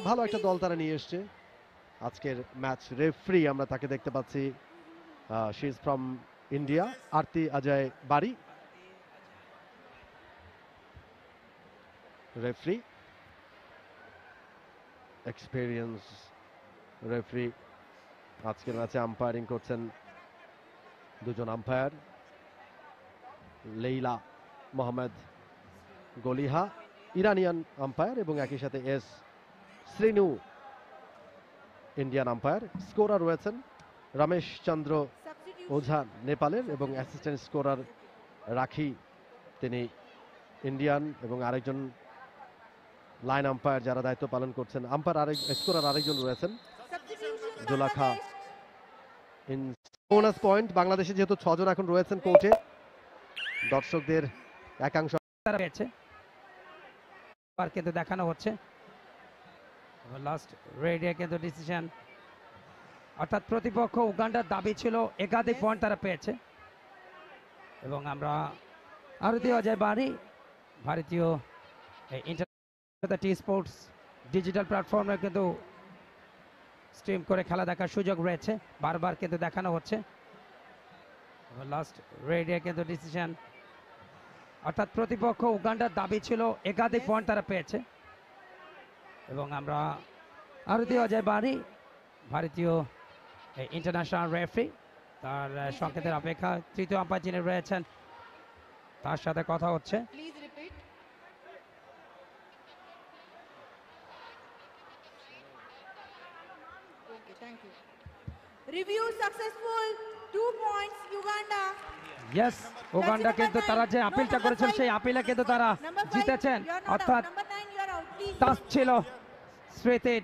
ভালো একটা দল তারা নিয়ে এসছে আজকের ম্যাচ রেফারি আমরা তাকে দেখতে পাচ্ছি she is from India Arati Ajay Bari referee experience referee আজকের ম্যাচে আম্পায়ারিং করছেন দুজন আম্পায়ার লেইলা মোহাম্মদ গলিহা ইরানিয়ান আম্পায়ার এবং একই সাথে S Srinu Indian umpire scorer রয়েছেন রমেশ চন্দ্র ওঝা নেপালের এবং অ্যাসিস্ট্যান্ট স্কোরার রাখি তিনি ইন্ডিয়ান এবং আরেকজন লাইন আম্পায়ার যারা দায়িত্ব পালন করছেন আম্পায়ার স্কোরার আরেকজন রয়েছেন জোলাখা ইন বোনাস পয়েন্ট বাংলাদেশে যেহেতু 6 জন এখন রয়েছেন কোর্টে দর্শকদের একাংশ পেয়েছে কিন্তু দেখানো হচ্ছে লাস্ট রেডে কিন্তু ডিসিশন অর্থাৎ প্রতিপক্ষ উগান্ডার দাবি ছিল একাধিক পয়েন্ট তারা পেয়েছে এবং আমরা আরতি অজয় বাড়ি ভারতীয় টি স্পোর্টস ডিজিটাল প্ল্যাটফর্মে কিন্তু স্ট্রিম করে খেলা দেখার সুযোগ রয়েছে বারবার কিন্তু দেখানো হচ্ছে লাস্ট রেডে কিন্তু ডিসিশন অর্থাৎ প্রতিপক্ষ উগান্ডার দাবি ছিল একাধিক পয়েন্ট তারা পেয়েছে এবং আমরা আরতি অজয় বাড়ি ভারতীয় ইন্টারন্যাশনাল রেফারি তার সংকেতের অপেক্ষা তৃতীয় আম্পায়ার যিনি রয়েছেন তার সাথে কথা হচ্ছে Review successful, 2 points Uganda. Yes, Uganda কিন্তু তারা যে আপিলটা করেছেন সেই আপিলে কিন্তু তারা জিতেছেন অর্থাৎ টাচ ছিল স্মৃতির